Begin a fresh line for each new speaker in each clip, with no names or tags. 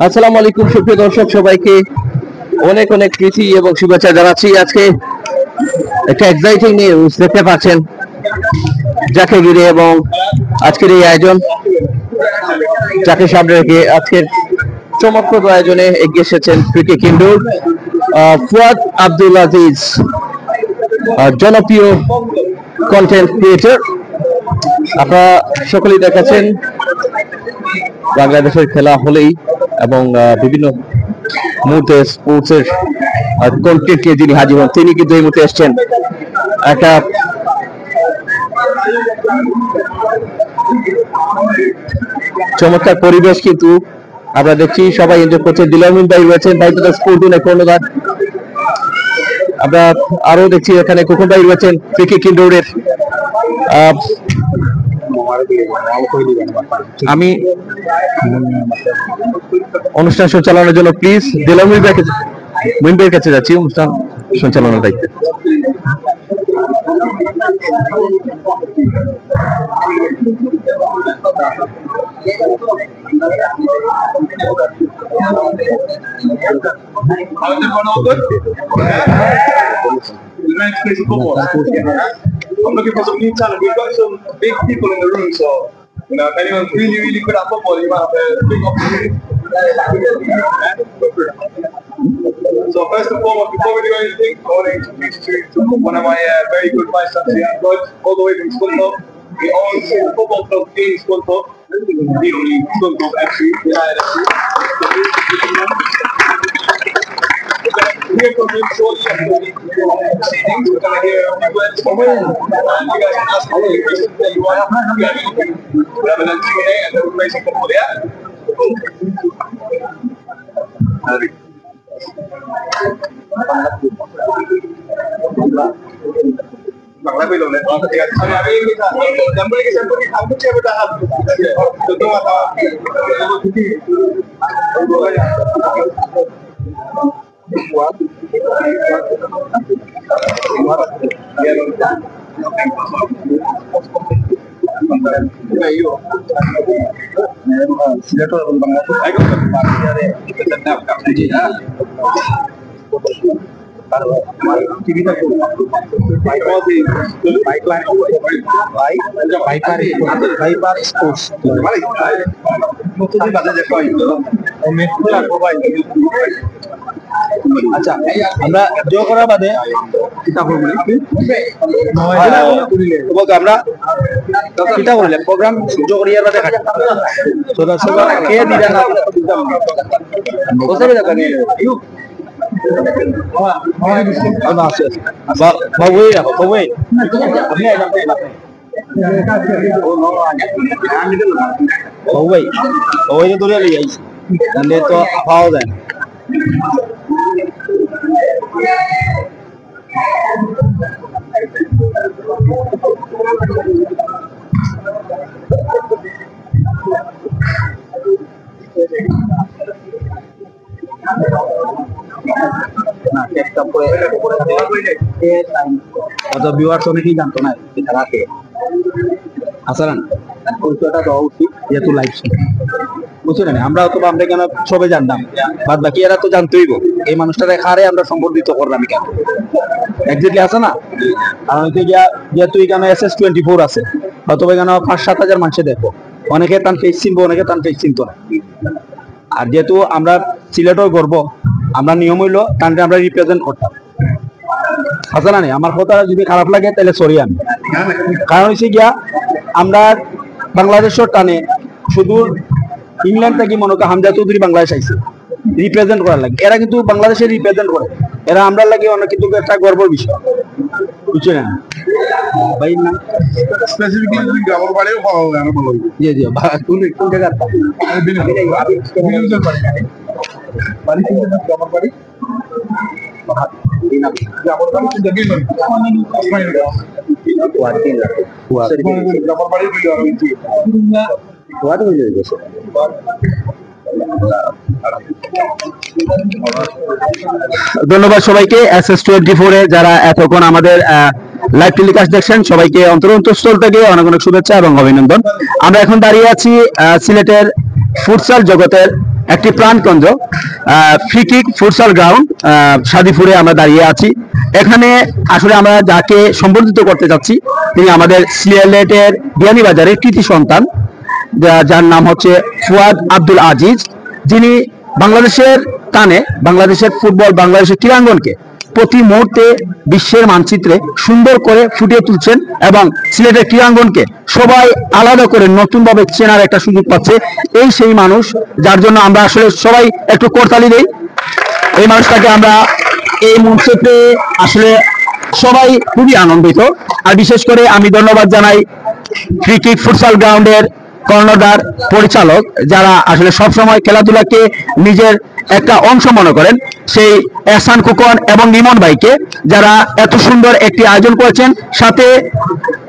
আসসালামু আলাইকুম সুপ্রিয় দর্শক, সবাইকে অনেক অনেক প্রীতি এবং শুভেচ্ছা জানাচ্ছি। আজকে একটা এক্সাইটিং নিউজ দেখতে পাচ্ছেন, যাকে ঘিরে এবং আজকের এই আয়োজন, যাকে সামনে রেখে আজকের চমকপ্রদ আয়োজনে এগিয়ে এসেছেন ক্রিকেট কিংডু ফুয়াদ আব্দুল আজিজ, জনপ্রিয় কন্টেন্ট ক্রিয়েটর। আপনারা সকলেই দেখাচ্ছেন বাংলাদেশের খেলা হলেই এবং বিভিন্ন মুহূর্তে স্পোর্টসের কন্টেন্ট নিয়ে যিনি হাজির হন, তিনি কিন্তু এই মুহূর্তে এসছেন একটা চমৎকার পরিবেশ। কিন্তু আমরা দেখছি সবাই এনজয় করছে। দিলামিন ভাই রয়েছেন, ভাই তো স্পোর্টুনে কর্ণধার। আমরা আরো দেখছি এখানে কুকুর ভাই রয়েছেন ক্রিকেট কিংডুরের। আমি অনুষ্ঠান সঞ্চালনের জন্য প্লিজ দিলামিন ভাইয়ের কাছে যাচ্ছি অনুষ্ঠান সঞ্চালনের দায়িত্বে।
I'm looking for some new talent. We've got some big people in the room, so you know, if anyone's really good at football, you might have a big opportunity. So first and foremost, before we do anything, I want to introduce you to one of my very good vice champions, all the way from Scunthorpe. He owns a football club in Scunthorpe. The only Scunthorpe FC, United FC. Hear from him shortly after the proceedings. We're going to hear a few words from him, and you guys can ask him any questions that you want. We'll have a Q&A and then we'll raise a couple there. Bangla belum ya? Kami kita gambar ke sampul ni kamu cakap dah. Tentu ada.
আচ্ছা, আমরা যোগ করার বাদে আমরা কিটা করলে programme যোগ করিয়ার বাদে কে দিরা না বসে যাবে বাবুই বাবুই আপনি বাবুই বাবুই তো তুলে লিয়ে আইছি তাহলে তো পাওয়া যায় না। ভিউয়ার্স অনেকেই জানতো না তারা কে আসারান পরিচয়টা দেওয়া উচিত, যেহেতু লাইভ বুঝছেন। আমরা অথবা আমরা কেন সবাই জানতাম, বাদ বাকি এরা তো জানতেই এই মানুষটা রেখারে আমরা সম্বর্ধিত করলাম কেন একজাক্টলি আছে না। কারণ হচ্ছে গিয়া যেহেতু এখানে SS24 আছে, অথবা এখানে 5-7 হাজার মানুষে দেখো, অনেকে তার ফেস চিনবো, অনেকে তার ফেস চিনতো না। আর যেহেতু আমরা সিলেটও গর্ব, আমরা নিয়ম হইলো তাকে আমরা রিপ্রেজেন্ট করতাম। আছে না, আমার কথা যদি খারাপ লাগে তাহলে সরি আমি। কারণ হচ্ছে গিয়া আমরা বাংলাদেশের টানে শুধু ইংল্যান্ড থেকে মনে করি হামজা চৌধুরী বাংলাদেশ আইছে রিপ্রেজেন্ট করার লাগে, এরা কিন্তু বাংলাদেশে রিপ্রেজেন্ট করে, এরা আমরা লাগে অনেক কিন্তু একটা গর্বের বিষয়, বুঝছেন ভাই না। স্পেসিফিক্যালি গ্রামের বাড়িও পাওয়া যায় না বলো। জি জি, কোন জায়গা বাড়ি কিন্তু গ্রামের বাড়ি গ্রামের বাড়ি কিন্তু গ্রামের বাড়ি ধন্যবাদ সবাইকে SS24 এ যারা এতক্ষণ আমাদের লাইভ টেলিকাস্ট দেখছেন, সবাইকে অন্তরস্থল থেকে অনেক অনেক শুভেচ্ছা এবং অভিনন্দন। আমরা এখন দাঁড়িয়ে আছি সিলেটের ফুটসাল জগতের একটি প্রাণকেন্দ্র ফ্রি কিক ফুটসাল গ্রাউন্ড সাদিপুরে আমরা দাঁড়িয়ে আছি। এখানে আসলে আমরা যাকে সম্বর্ধিত করতে যাচ্ছি তিনি আমাদের সিলেটের বিয়ানীবাজারের কৃতি সন্তান, যার নাম হচ্ছে ফুয়াদ আব্দুল আজিজ, যিনি বাংলাদেশের টানে বাংলাদেশের ফুটবল, বাংলাদেশের ক্রীড়াঙ্গনকে প্রতি মুহূর্তে বিশ্বের মানচিত্রে সুন্দর করে ফুটিয়ে তুলছেন এবং সিলেটের ক্রীড়াঙ্গনকে সবাই আলাদা করে নতুনভাবে চেনার একটা সুযোগ পাচ্ছে। এই সেই মানুষ যার জন্য আমরা আসলে সবাই একটু করতালি দেই। এই মানুষটাকে আমরা এই মঞ্চে পেয়ে আসলে সবাই খুবই আনন্দিত। আর বিশেষ করে আমি ধন্যবাদ জানাই ফ্রি কিক ফুটসাল গ্রাউন্ডের কর্ণধার, পরিচালক, যারা আসলে সবসময় খেলাধুলাকে নিজের একটা অংশ মনে করেন, সেই এহসান খোকন এবং ইমন ভাইকে, যারা এত সুন্দর একটি আয়োজন করেছেন। সাথে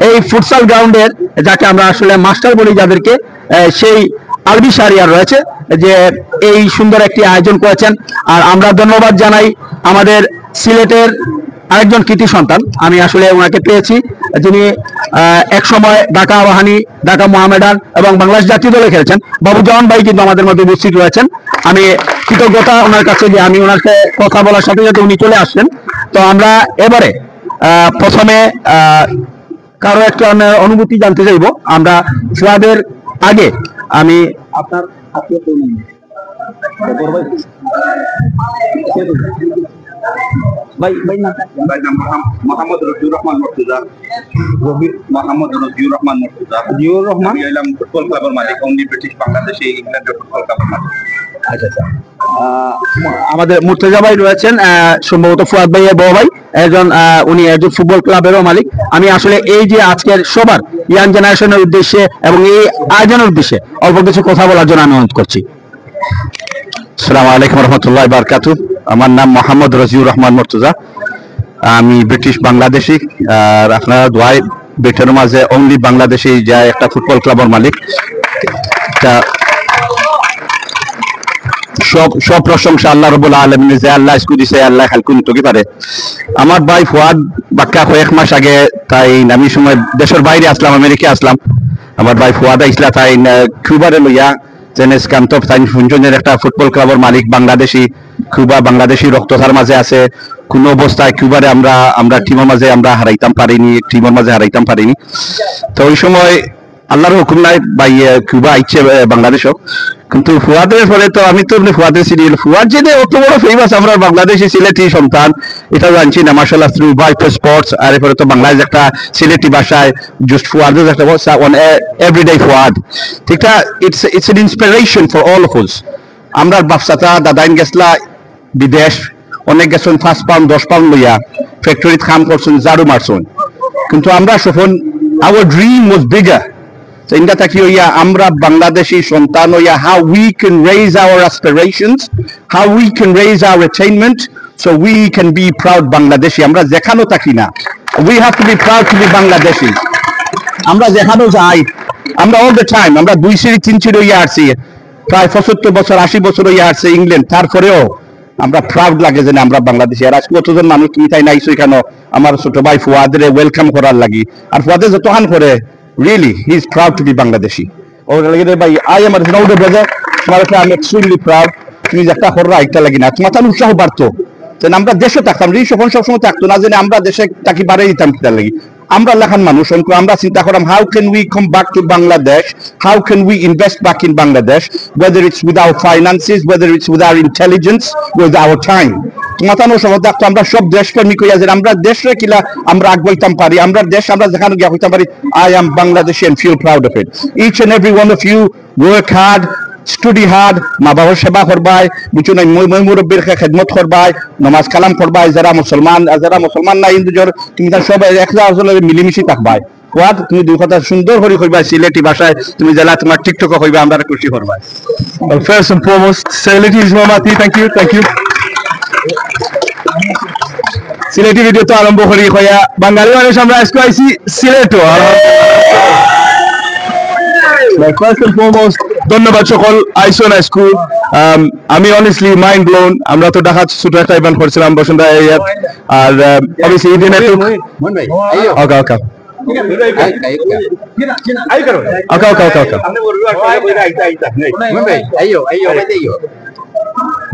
এই ফুটসাল গ্রাউন্ডের যাকে আমরা আসলে মাস্টার বলি যাদেরকে, সেই আলবি শাহরিয়ার রয়েছে যে এই সুন্দর একটি আয়োজন করেছেন। আর আমরা ধন্যবাদ জানাই আমাদের সিলেটের আরেকজন কৃতি সন্তান, আমি আসলে ওনাকে পেয়েছি, যিনি এক সময় ঢাকা আবাহনী, ঢাকা মোহামেডান এবং বাংলাদেশ জাতীয় দলে খেলেছেন। বাবু জামান ভাই কিন্তু আমাদের মধ্যে উপস্থিত রয়েছেন। আমি কৃতজ্ঞতা ওনার কাছে যে আমি ওনার সাথে কথা বলার সাথে সাথে উনি চলে আসলেন। তো আমরা এবারে প্রথমে কারো একটা অনুভূতি জানতে চাইব। আমরা ফুয়াদের আগে আমি আপনার
মোহাম্মদ রফিউর রহমান মুর্তজা। ফুটবল ক্লাবের মালিক, অনলি ব্রিটিশ বাংলাদেশে ইংল্যান্ডের ফুটবল ক্লাবের মালিক।
আচ্ছা আচ্ছা, আমাদের মুর্তজা ভাই রয়েছেন, সম্ভবত ফুয়াদ ভাইয়ের বড় ভাই, উনি একজন ফুটবল ক্লাবেরও মালিক। আমি আসলে এই যে আজকের সবার ইয়াং জেনারেশনের উদ্দেশ্যে এবং এই আয়োজনের উদ্দেশ্যে অল্প কিছু কথা বলার জন্য আমি অনুরোধ করছি।
আসসালামু আলাইকুম রহমতুল্লাহ বারকাতু। আমার নাম মোহাম্মদ রজিউর রহমান মুর্তজা, আমি ব্রিটিশ বাংলাদেশি। আর আপনারা দোয়াই বেটের মাঝে অনলি বাংলাদেশি যা একটা ফুটবল ক্লাবের মালিক। সব প্রশংসা আল্লাহ রাব্বুল আলামিন, যে আল্লাহ ইসকু দিছে, আল্লাহ খালকুন তো কি পারে। আমার ভাই ফুয়াদ বাক্কা কয়েক মাস আগে তাই আমি সময় দেশের বাইরে আসলাম, আমেরিকা আসলাম। আমার ভাই ফুয়াদ আইসলা তাই কিউবারে লইয়া জেনেস কান্তপ তাই সুঞ্জনের একটা ফুটবল ক্লাবের মালিক, বাংলাদেশি। কিউবা বাংলাদেশি রক্তধার মাঝে আছে। কোন অবস্থায় কিউবারে আমরা টিমের মাঝে আমরা হারাইতাম পারিনি। তো ওই সময় আল্লাহর হুকুম নাই ভাই কিউবা আইছে বাংলাদেশও, কিন্তু ফুয়াদের ফলে তো আমি তো ফুয়াদের সিরিয়াল ফুয়াদ যে অত বড় ফেমাস আমরা বাংলাদেশি সিলেটি সন্তান এটা জানছি না মাশাআল্লাহ থ্রু ভাইপার স্পোর্টস। আর এরপরে তো বাংলাদেশ একটা সিলেটি ভাষায় জাস্ট ফুয়াদের একটা অন এভরিডে ফুয়াদ, ঠিক না? It's an inspiration for all of us. আমরা বাপসাতা দাদাইন গেছলা বিদেশ, অনেক গেছেন 5 পাউন্ড 10 পাউন্ড লইয়া ফ্যাক্টরিত কাম করছেন, ঝাড়ু মারছেন, কিন্তু আমরা সফল hour dream was bigger. India থাকি হইয়া আমরা বাংলাদেশি সন্তান হইয়া how we can raise our aspirations, how we can raise our attainment, so we can be proud Bangladeshi. আমরা যেখানেও থাকি না, we have to be proud to be Bangladeshi. আমরা যেখানেও যাই, আমরা all the time আমরা 2 সিঁড়ি 3 সিঁড়ি হইয়া আসছি, প্রায় 75 বছর 80 বছর হইয়া আসছে ইংল্যান্ড, তারপরেও আমরা প্রাউড লাগে যে আমরা বাংলাদেশি। আর আজকে কতজন মানুষ তুমি তাই নাইছো এখানে আমার ছোট ভাই ফুয়াদের ওয়েলকাম করার লাগি। আর ফুয়াদের যত হান করে really he is proud to be Bangladeshi. Oh by I am an older brother, I'm extremely proud. তুমি একটা কররা একটা লাগি না তোমার তার উৎসাহ বাড়তো যে আমরা দেশে থাকতাম, সব সময় থাকতো না যে আমরা দেশে তাকে বাড়ে দিতাম কিনা লাগি। আমরা লেখান মানুষ আমরা চিন্তা করলাম how can we come back to Bangladesh, how can we invest back in Bangladesh, whether it's with our finances, whether it's with our intelligence, with our time. মাতানো সময় দেখতো আমরা সব দেশপ্রেমিক হইয়া যে আমরা দেশে কিলা আমরা আগাইতাম পারি, আমরা দেশ আমরা যেখানে গিয়ে হইতাম পারি। I am Bangladeshi and feel proud of it. Each and every one of you work hard, study hard, মা বাবার সেবা করবাই, বুঝছো না মুরব্বীর খেদমত করবাই, নামাজ কালাম করবাই, যারা মুসলমান না হিন্দু জোর তুমি তার সব একসাথে মিলিমিশি থাকবাই। ওয়াদ তুমি দুই কথা সুন্দর করে কইবা সিলেটি ভাষায়, তুমি জেলা তোমার টিকটক কইবা, আমরা খুশি করবাই।
First and foremost, Saleti is Mamati, thank you. Sylheti video তো আরম্ভ করি কইয়া বাঙালি মানুষ আমরা আজকে আইছি সিলেটও। First and foremost,
ধন্যবাদ সকল আইসন স্কুল। আমি অনেস্টলি মাইন্ড ব্লোন। আমরা তো ঢাকা ছোট একটা ইভেন্ট করছিলাম বসুন্ধরা এরিয়া, আর অবভিয়াসলি ইভেন্ট ওকে ওকে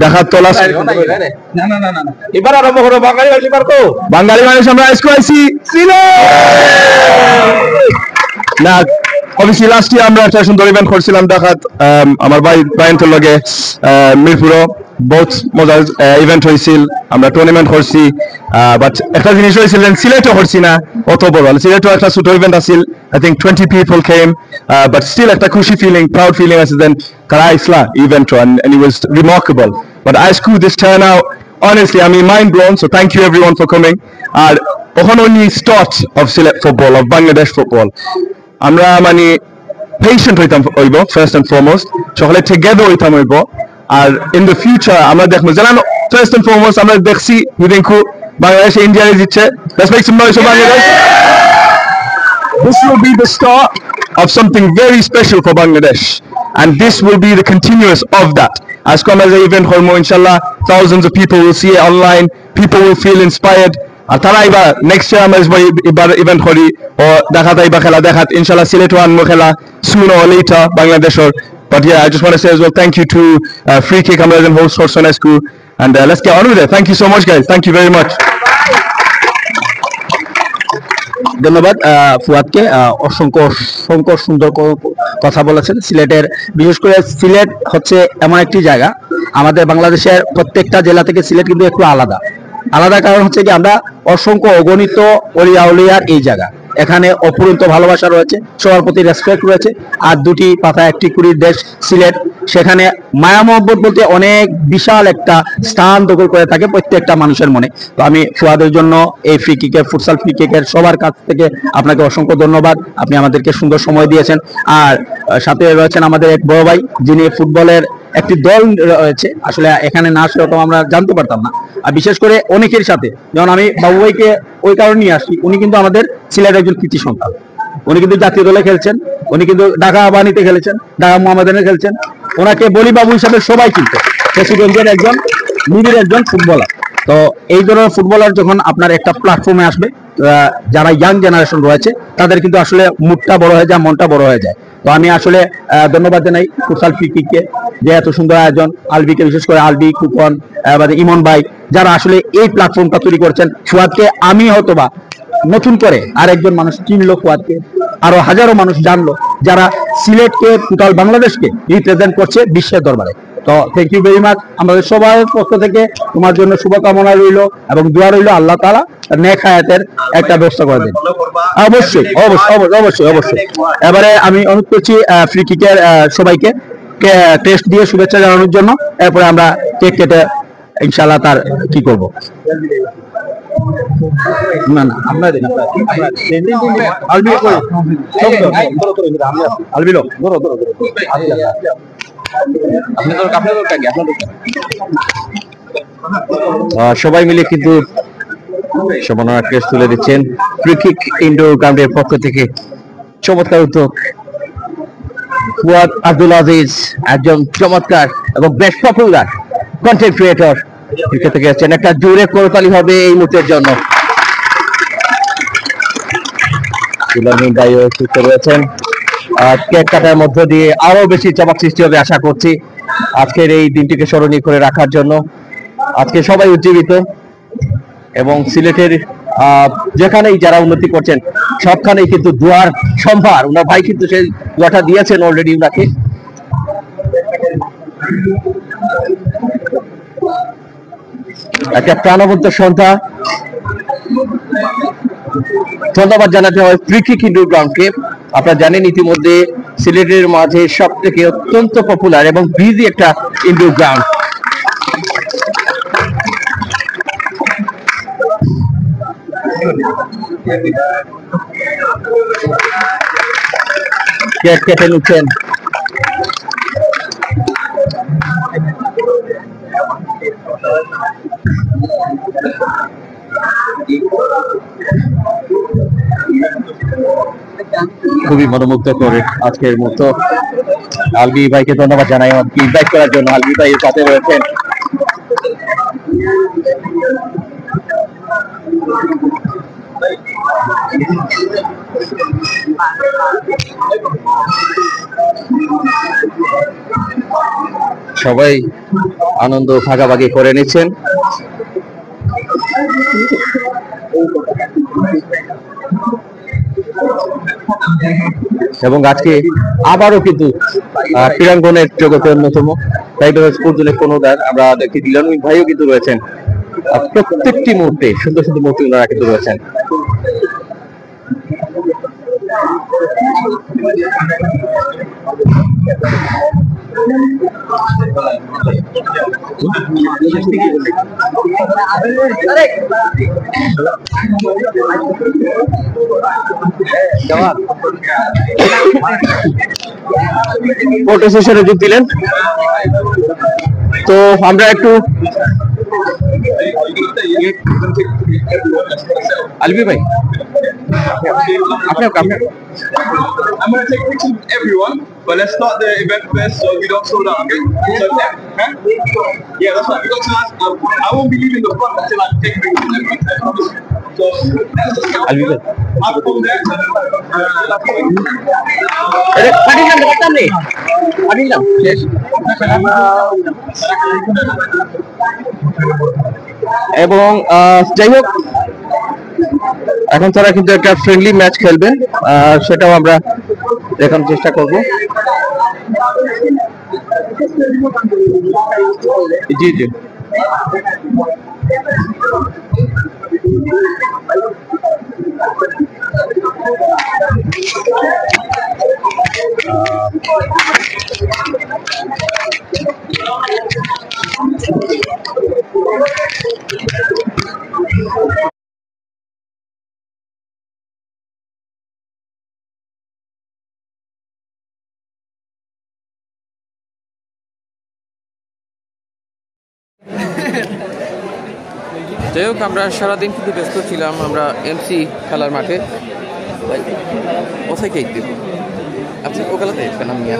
দেখার তোলা
এবার আরম্ভ করো বাঙালি মানুষ এবার কো
বাঙালি মানুষ আমরা স্কুল আইসি না। অবভিয়াসলি লাস্ট ইয়ার আমরা একটা সুন্দর ইভেন্ট করছিলাম ঢাকাত, আমার ভাই ব্রায়ান্টের লগে মিরপুরও বহুত মজার ইভেন্ট হয়েছিল। আমরা টুর্নামেন্ট করছি, বাট একটা জিনিস হয়েছিল সিলেটও করছি না অত বড়। সিলেটও একটা ছোট ইভেন্ট আছিল, I think 20 people came, but still একটা খুশি ফিলিং, প্রাউড ফিলিং আছে দেন কারা আইসলা event, and it was remarkable. But I school this turnout, honestly, I mean mind blown. So thank you everyone for coming. আর ওখানে only start of Sylhet football, of Bangladesh football. আমরা মানে patient হইব first and foremost, সকলে together হইতাম হইব। আর in the future আমরা দেখবো জানেন ফার্স্ট এন্ড ফরমোস্ট আমরা দেখছি উইদিনকু বাংলাদেশ ইন্ডিয়ারে জিতছে। Let's make some noise for Bangladesh. This will be the start of something very special for Bangladesh, and this will be the continuous of that. As come as an event hormo, inshallah, thousands of people will see it online, people will feel inspired. আর তারা এবার next year আমরা এবার event করি ও দেখাত আইবা খেলা দেখাত ইনশাল্লাহ সিলেট আনবো খেলা sooner or later বাংলাদেশের। But yeah, I just want to say as well, thank you to Free Kick আমরা as host Horson School, and let's get on with it. Thank you so much guys, thank you very much.
ধন্যবাদ ফুয়াদকে, অসংখ্য অসংখ্য সুন্দর কথা বলেছেন। সিলেটের বিশেষ করে সিলেট হচ্ছে এমন একটি জায়গা, আমাদের বাংলাদেশের প্রত্যেকটা জেলা থেকে সিলেট কিন্তু একটু আলাদা। আলাদা কারণ হচ্ছে কি আমরা অসংখ্য অগণিত অলিয়া উলিয়ার এই জায়গা, এখানে অপূরন্ত ভালোবাসা রয়েছে, সবার প্রতি রেসপেক্ট রয়েছে। আর দুটি পাতা একটি কুড়ির দেশ সিলেট, সেখানে মায়া মহব্বত বলতে অনেক বিশাল একটা স্থান দখল করে থাকে প্রত্যেকটা মানুষের মনে। তো আমি ফুয়াদের জন্য এই ফ্রি কিকের ফুটসাল ফ্রি কিকের সবার কাছ থেকে আপনাকে অসংখ্য ধন্যবাদ, আপনি আমাদেরকে সুন্দর সময় দিয়েছেন। আর সাথে রয়েছেন আমাদের এক বড় ভাই, যিনি ফুটবলের একটি দল রয়েছে, আসলে এখানে না আসলে তো আমরা জানতে পারতাম না। আর বিশেষ করে অনেকের সাথে, যেমন আমি বাবু ভাইকে ওই কারণে নিয়ে আসি, উনি কিন্তু আমাদের সিলেটের একজন কৃতি সন্তান, উনি কিন্তু জাতীয় দলে খেলছেন, উনি কিন্তু ঢাকা বাহিনীতে খেলেছেন, ঢাকা মোহামেডানে খেলছেন। ওনাকে বলি বাবু হিসাবে সবাই কিন্তু প্রেসিডেন্টের একজন নিবিড় একজন ফুটবলার। তো এই ধরনের ফুটবলার যখন আপনার একটা প্ল্যাটফর্মে আসবে, যারা ইয়াং জেনারেশন রয়েছে তাদের কিন্তু আসলে মুডটা বড় হয়ে যায়, মনটা বড় হয়ে যায়। তো আমি আসলে ধন্যবাদ জানাই ফুটসাল ফ্রি কিককে, যে এত সুন্দর আয়োজন, আলবিকে বিশেষ করে আলবি, কুপন, ইমন ভাই, যারা আসলে এই প্ল্যাটফর্মটা তৈরি করছেন। ফুয়াদকে আমি হয়তোবা নতুন করে আরেকজন মানুষ চিনলো, ফুয়াদকে আরো হাজারো মানুষ জানলো, যারা সিলেটকে টোটাল বাংলাদেশকে রিপ্রেজেন্ট করছে বিশ্বের দরবারে। তো থ্যাংক ইউ ভেরি মাচ, আমাদের সবার পক্ষ থেকে তোমার জন্য শুভকামনা রইল এবং দোয়া রইল আল্লাহ তাআলা নেক হায়াতের একটা ব্যবস্থা করে দিন। অবশ্যই অবশ্যই অবশ্যই অবশ্যই। এবারে আমি অনুরোধ করছি ফ্রি কিকের সবাইকে টেস্ট দিয়ে শুভেচ্ছা জানানোর জন্য, এরপরে আমরা কেক কেটে ইনশাআল্লাহ তার কি করব। না না আপনার দিন, আলবি আলবি লো ধরো ধরো ধরো
সবাই মিলে কিন্তু সমাননা ক্রেস্ট তুলে দিচ্ছেন ফ্রি কিক ইনডোর গ্রাউন্ডের পক্ষ থেকে। চমৎকার উদ্যোগ, ফুয়াদ আব্দুল আজিজ একজন চমৎকার এবং বেশ পপুলার কন্টেন্ট ক্রিয়েটর, ক্রিকেট থেকে যাচ্ছেন। একটা জোরে করতালি হবে এই মুহূর্তের জন্য। সুস্থ রয়েছেন, কেক কাটার মধ্য দিয়ে আরো বেশি চমক সৃষ্টি হবে আশা করছি আজকের এই দিনটিকে স্মরণীয় করে রাখার জন্য। আজকে সবাই উজ্জীবিত এবং সিলেটের যেখানেই যারা উন্নতি করছেন সবখানেই কিন্তু দুয়ার সম্ভার। ওনার ভাই কিন্তু সেই দুয়াটা দিয়েছেন অলরেডি ওনাকে। একটা প্রাণবন্ত সন্ধ্যা। ধন্যবাদ জানাতে হয় ফ্রি কিক ইনডোর গ্রাউন্ডকে। আপনারা জানেন ইতিমধ্যে সিলেটের মাঝে সব থেকে অত্যন্ত পপুলার এবং বিজি একটা ইনডোর গ্রাউন্ড। কেক কেটে নিচ্ছেন খুবই মনোমুগ্ধ করে আজকের মতো আলবি ভাইকে ধন্যবাদ জানাই আমাদেরকে ইনভাইট করার জন্য। আলবি ভাই এর সাথে রয়েছেন সবাই আনন্দ ভাগাভাগি করে নিচ্ছেন। এবং আজকে আবারও কিন্তু ক্রীড়াঙ্গনের জগতে অন্যতম টাইগার স্পোর্টসের কোনো আমরা দেখি দিলান ভাইও কিন্তু রয়েছেন। প্রত্যেকটি মুহূর্তে সুন্দর সুন্দর মুহূর্তে ওনারা কিন্তু রয়েছেন। ফটো সেশনে যোগ দিলেন, তো আমরা একটু আলবি ভাই
I'm going to take pictures with everyone, but let's start the event first so we don't slow down, okay? So, yeah, that's right. We got to I won't be leaving the front until I take pictures with everyone. So, let's just go. I'll come there.
এবং যাই হোক এখন তারা কিন্তু একটা friendly match খেলবে, সেটাও আমরা দেখানোর চেষ্টা করব। জি জি
যাই হোক আমরা সারাদিন কিন্তু ব্যস্ত ছিলাম। আমরা এমসি খেলার মাঠে কোথায় কেক দেব আচ্ছা ওখানে নাম নিয়ে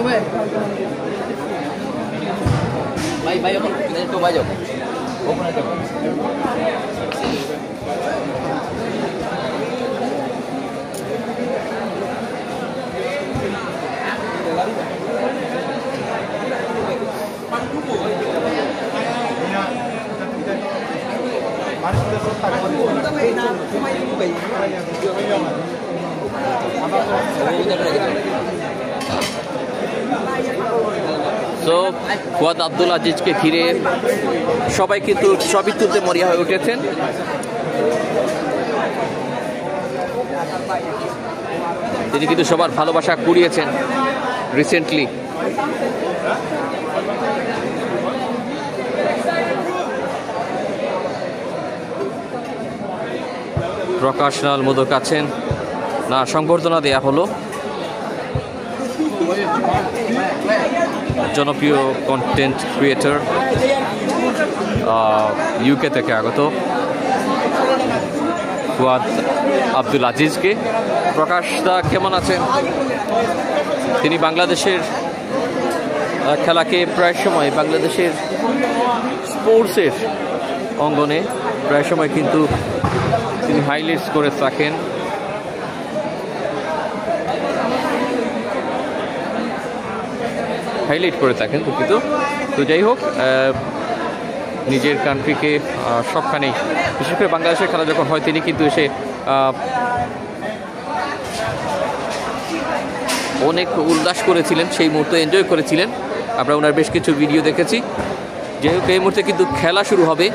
ভাই ভাই এখন তো ভাই যাও ওখানে তো ফুয়াদ আব্দুল আজিজকে ঘিরে সবাই কিন্তু ছবি তুলতে মরিয়া হয়ে উঠেছেন। তিনি কিন্তু সবার ভালোবাসা কুড়িয়েছেন রিসেন্টলি। প্রকাশ লাল মোদক আছেন না, সংবর্ধনা দেয়া হলো জনপ্রিয় কন্টেন্ট ক্রিয়েটর ইউকে থেকে আগত ফুয়াদ আব্দুল আজিজকে। প্রকাশ দা কেমন আছেন? তিনি বাংলাদেশের খেলাকে প্রায় সময় বাংলাদেশের স্পোর্টসের অঙ্গনে প্রায় সময় কিন্তু তিনি হাইলাইটস করে থাকেন। দুঃখিত। তো যাই হোক নিজের কান্ট্রিকে সবখানেই বিশেষ করে বাংলাদেশের খেলা যখন হয় তিনি কিন্তু এসে অনেক উল্লাস করেছিলেন, সেই মুহূর্তে এনজয় করেছিলেন। আমরা ওনার বেশ কিছু ভিডিও দেখেছি। যাই হোক এই মুহূর্তে কিন্তু খেলা শুরু হবে।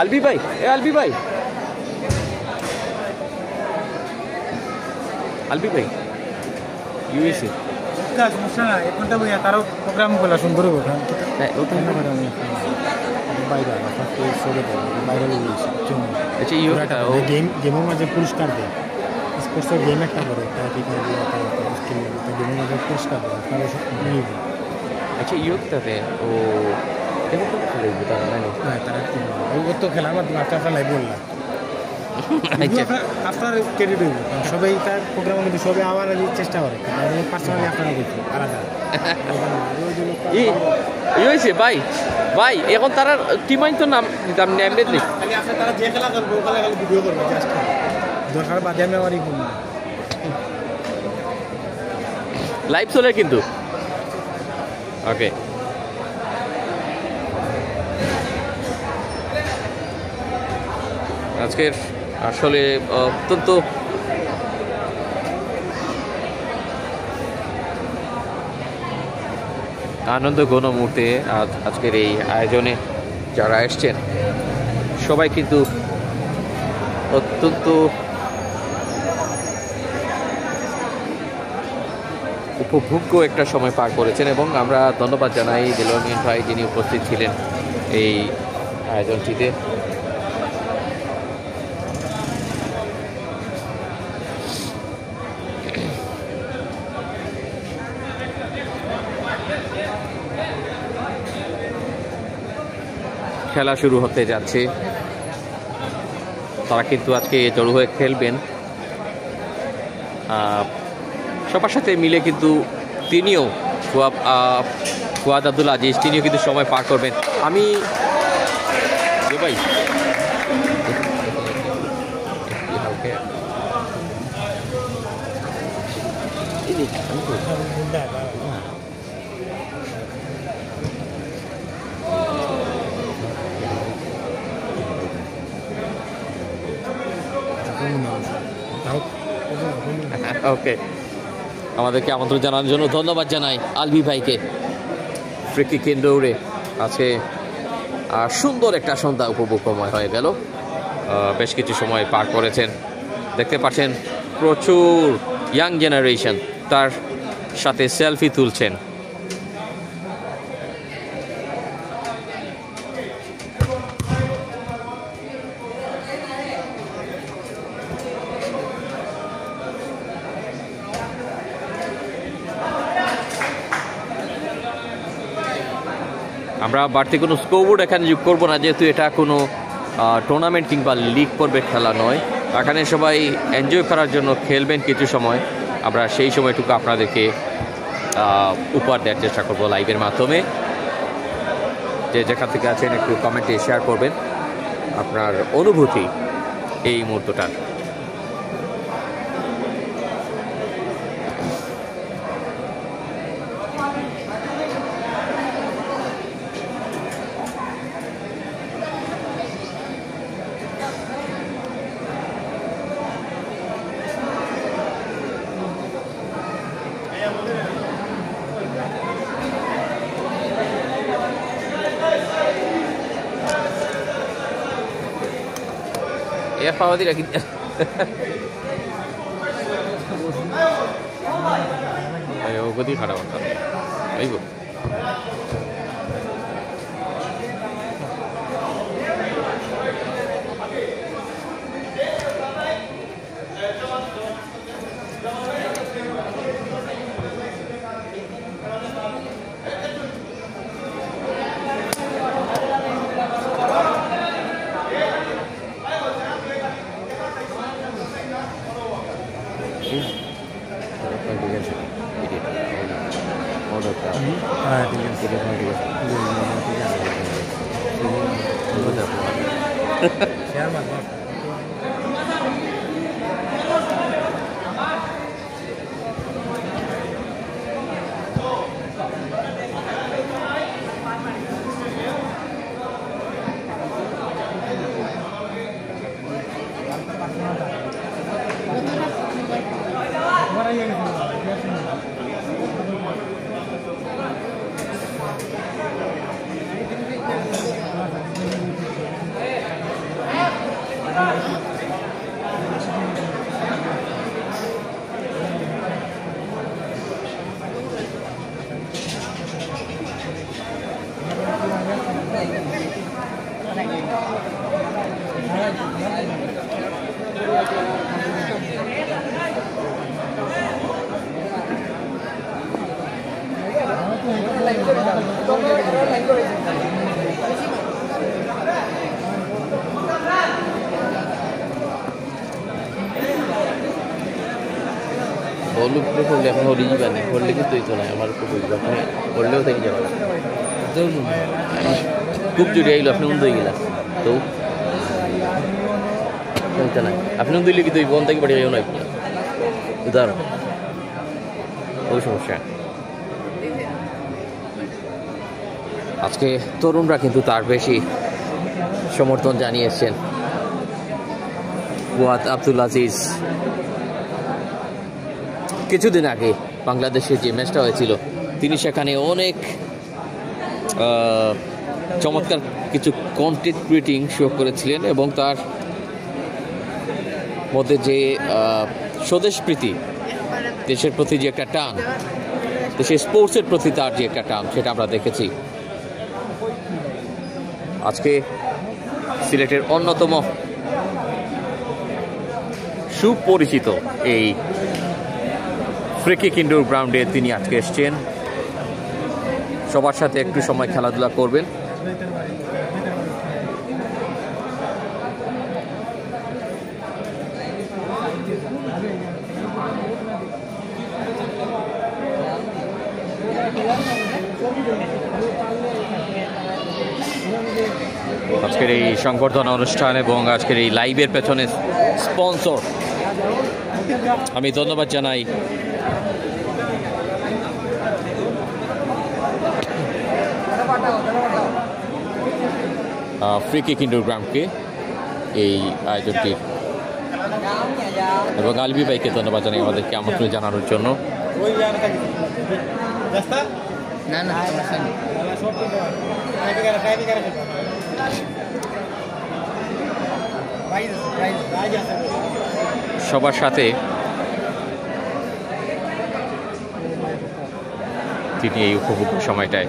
আলবি ভাই আলবি ভাই ইউএসএ
সমস্যা না এখনটা বইয়া তারও প্রোগ্রাম গুলো সুন্দর হবে
হ্যাঁ ওখানে
বাইরে বাইরে
আচ্ছা ইউটা ও
গেমের মাঝে পুরস্কার দেয় স্পোর্টসের গেম একটা করে গেমের মাঝে পুরস্কার দেয়
আচ্ছা ইউটাতে ও
না তারা কি ও তো খেলার মাধ্যমে আপনার ফেলাই বললাম আপনার ক্রেডিট হইব সবাই তার প্রোগ্রামে কিন্তু সবাই আমার চেষ্টা করে পার্সোনালি আপনারা করছি আলাদা
ই হয়েছে ভাই ভাই এখন তারা টিমাইন তো নাম নেমে নেই
খালি আপনার তারা যে খেলা করবে ও খেলা খালি ভিডিও করবে জাস্ট দরকার বাদে আমি আমার ই করবো
লাইভ চলে কিন্তু ওকে আজকের আসলে অত্যন্ত আনন্দ ঘন মুহূর্তে আজকের এই আয়োজনে যারা এসছেন সবাই কিন্তু অত্যন্ত উপভোগ্য একটা সময় পার করেছেন এবং আমরা ধন্যবাদ জানাই দেলোয়ার মিয়ান ভাই যিনি উপস্থিত ছিলেন এই আয়োজনটিতে। খেলা শুরু হতে যাচ্ছে, তারা কিন্তু আজকে জড়ো হয়ে খেলবেন সবার সাথে মিলে, কিন্তু তিনিও ফুয়াদ আব্দুল আজিজ তিনিও কিন্তু সময় পার করবেন। আমি ভাই ওকে, আমাদেরকে আমন্ত্রণ জানানোর জন্য ধন্যবাদ জানাই আলবি ভাইকে। ফ্রিকি কেন্দ্রে আছে সুন্দর একটা সন্ধ্যা উপভোগ্যময় হয়ে গেল, বেশ কিছু সময় পার করেছেন। দেখতে পাচ্ছেন প্রচুর ইয়াং জেনারেশন তার সাথে সেলফি তুলছেন। আমরা বাড়তি কোনো স্কোরবোর্ড এখানে যোগ করবো না, যেহেতু এটা কোনো টুর্নামেন্ট কিংবা লিগ পর্বের খেলা নয়। এখানে সবাই এনজয় করার জন্য খেলবেন কিছু সময়, আমরা সেই সময়টুকু আপনাদেরকে উপহার দেওয়ার চেষ্টা করবো লাইভের মাধ্যমে। যে যেখান থেকে আছেন একটু কমেন্টে শেয়ার করবেন আপনার অনুভূতি এই মুহূর্তটার। Ya Fawadi lagi. Ayo, gue di kada waktu. Ayo. হলুদ পড়লে এখন হলি যাবেন হললে কিন্তু এই তো নাই আমার খুব আপনি হললেও থেকে যাবেন খুব জুড়ে আইলো আপনি উন্দই গেলা তো নাই আপনি উন্দইলে কিন্তু বন থেকে বাড়ি যাও না উদাহরণ ওই সমস্যা আজকে তরুণরা কিন্তু তার বেশি সমর্থন জানিয়েছেন ফুয়াদ আব্দুল আজিজ কিছুদিন আগে বাংলাদেশে যে ম্যাচটা হয়েছিল তিনি সেখানে অনেক চমৎকার কিছু কন্টেন্ট ক্রিয়েটিং শো করেছিলেন এবং তার মধ্যে যে স্বদেশপ্রীতি দেশের প্রতি যে একটা টান দেশের স্পোর্টসের প্রতি তার যে একটা টান সেটা আমরা দেখেছি আজকে সিলেটের অন্যতম সুপরিচিত এই ফ্রি কিক ইনডোর গ্রাউন্ডে তিনি আজকে এসছেন সবার সাথে একটু সময় খেলাধুলা করবেন আজকের এই সংবর্ধনা অনুষ্ঠান এবং আজকের এই লাইভের পেছনে স্পন্সর আমি ধন্যবাদ জানাই ফ্রি কিক ইনডোর গ্রাউন্ডকে এই আয়োজনটির এবং আলবি ভাইকে ধন্যবাদ জানাই আমাদেরকে আমন্ত্রণ জানানোর জন্য সবার সাথে তিনি এই উপভোগ্য সময়টায়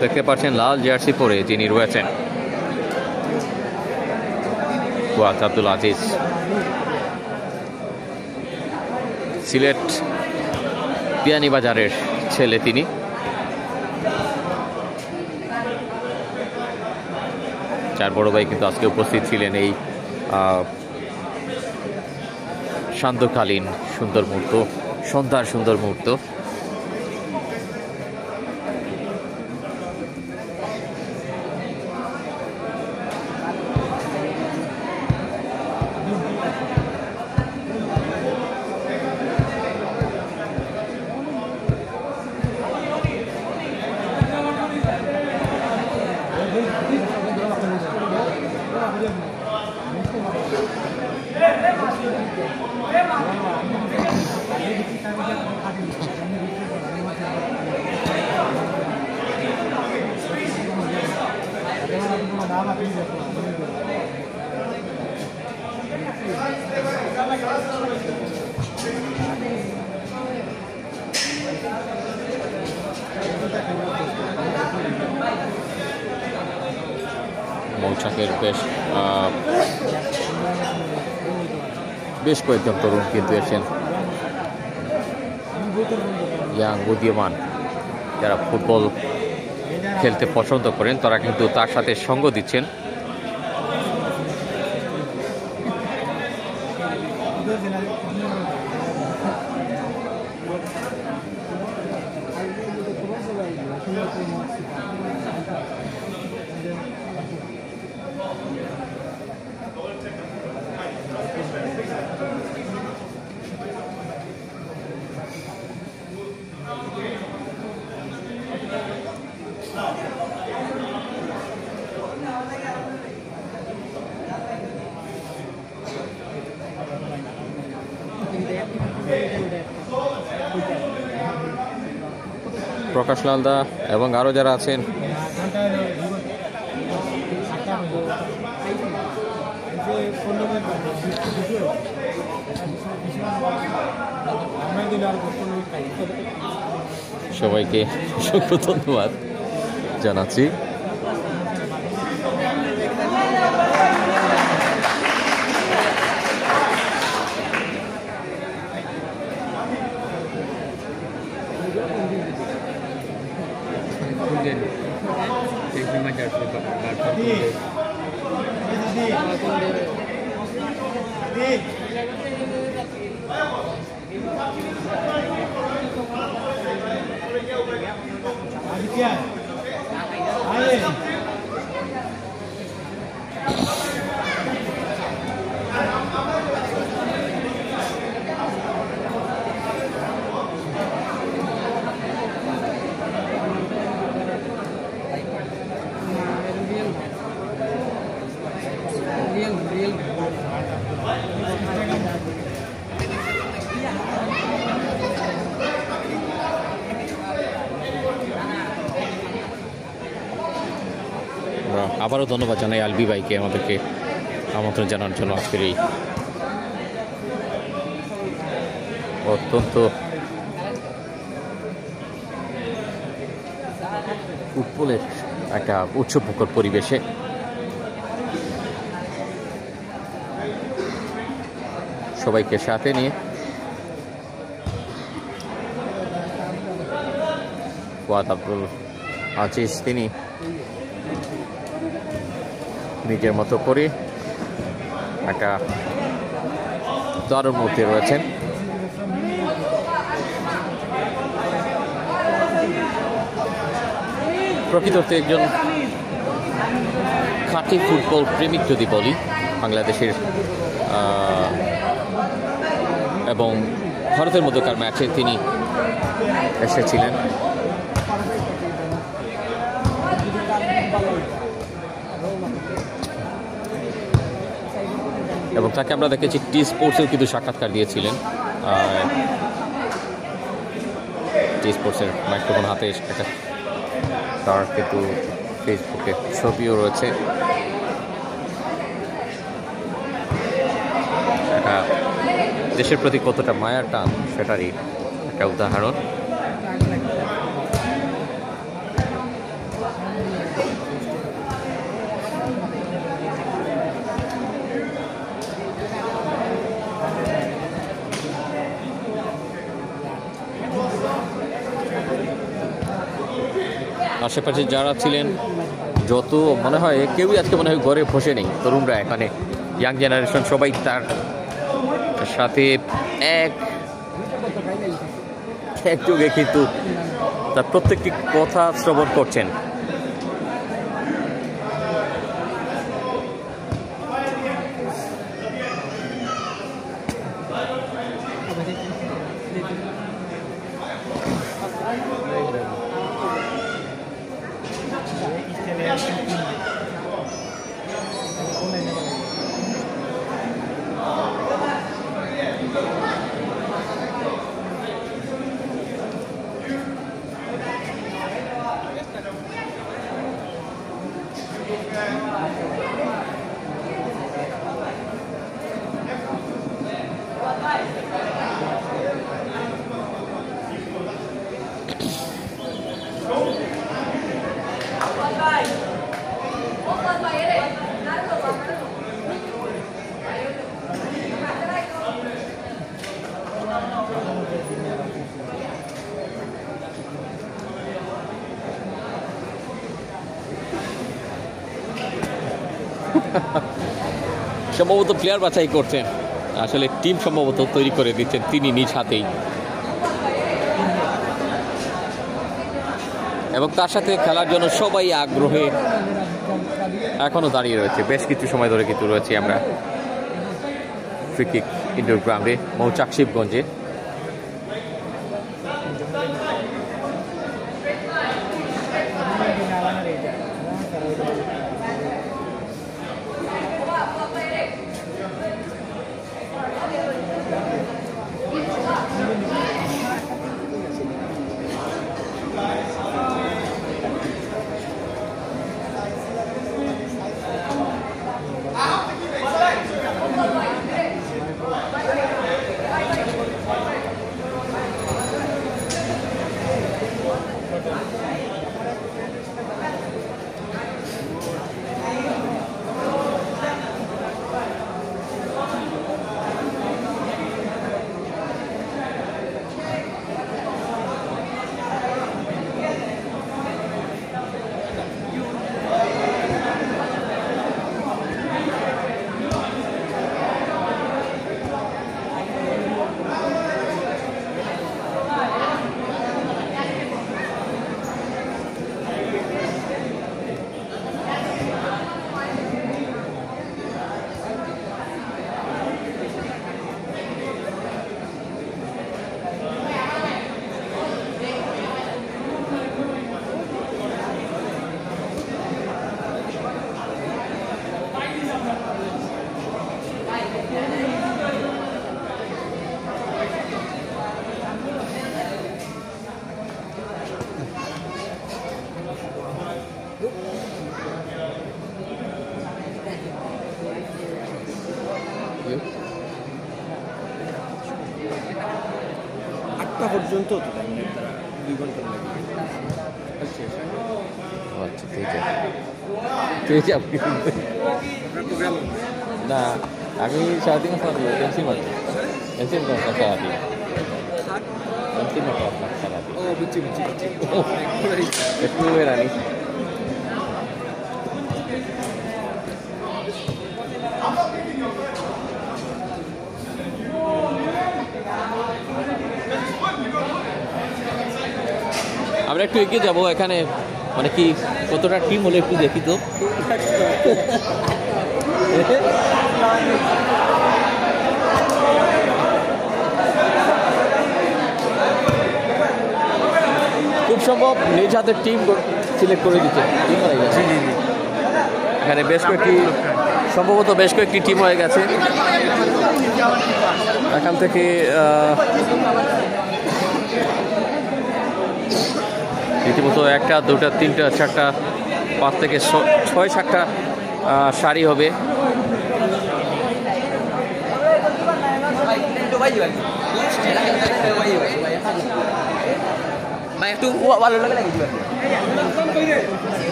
দেখতে পাচ্ছেন লাল জার্সি পরে তিনি রয়েছেন ফুয়াদ আব্দুল আজিজ সিলেট বিয়ানীবাজারের ছেলে তিনি চার বড় ভাই কিন্তু আজকে উপস্থিত ছিলেন এই সান্ধ্যকালীন সুন্দর মুহূর্ত সন্ধ্যার সুন্দর মুহূর্ত মৌচাকের বেশ কয়েকজন তরুণ কিন্তু এসেছেন ইয়াং বুদ্ধিমান যারা ফুটবল খেলতে পছন্দ করেন তারা কিন্তু তার সাথে সঙ্গ দিচ্ছেন প্রকাশ লালদা এবং আরো যারা আছেন সবাইকে অসংখ্য ধন্যবাদ জানাচ্ছি আবারও ধন্যবাদ জানাই আলবি ভাইকে আমাদেরকে আমন্ত্রণ জানানোর জন্য আজকের এই অত্যন্ত ফুটবলের একটা উৎসবমুখর পরিবেশে সবাইকে সাথে নিয়ে ফুয়াদ আব্দুল আজিজ তিনি নিজের মতো করে একটা দারুণ মধ্যে রয়েছেন। প্রকৃত অর্থে একজন খাঁটি ফুটবল প্রেমিক যদি বলি, বাংলাদেশের এবং ভারতের মধ্যকার ম্যাচে তিনি এসেছিলেন। এবং তাকে আমরা দেখেছি টি স্পোর্টসেও কিন্তু সাক্ষাৎকার দিয়েছিলেন। টি স্পোর্টসের মাইক্রোফোন হাতে একটা তার কিন্তু ফেসবুকে ছবিও রয়েছে। একটা দেশের প্রতি কতটা মায়ার টান সেটারই একটা উদাহরণ। আশেপাশে যারা ছিলেন যত মনে হয় কেউই আজকে মনে হয় ঘরে বসে নেই। তরুণরা এখানে ইয়াং জেনারেশন সবাই তার সাথে একযোগে কিন্তু তার প্রত্যেকটি কথা শ্রবণ করছেন। সম্ভবত প্লেয়ার বাছাই করছেন, আসলে টিম সম্ভবত তৈরি করে দিচ্ছেন তিনি নিজ হাতেই। এবং তার সাথে খেলার জন্য সবাই আগ্রহে এখনো দাঁড়িয়ে রয়েছে। বেশ কিছু সময় ধরে কিন্তু রয়েছি আমরা ফ্রি কিক ইনডোর গ্রাউন্ডে মৌচাক শিবগঞ্জে।
পর্যন্ত তো টাইম লাগে, তারা 2 ঘন্টা লাগে।
আচ্ছা ঠিক আছে আপনি না আমি 3:30 মাত্র পেন্সিল মারছি পেন্সিল মারছি সারাদিন পেন্সিল মারছি সারাদিন
ও বুঝছি
একটু রানি আমরা একটু এগিয়ে যাবো এখানে মানে কি কতটা টিম হলে একটু দেখি তো খুব সম্ভব নিজ হাতের টিম সিলেক্ট করে দিচ্ছে টিম হয়ে গেছে এখানে সম্ভবত বেশ কয়েকটি টিম হয়ে গেছে এখান থেকে রীতিমতো 1টা 2টা 3টা 4টা 5 থেকে 6-7টা শাড়ি হবে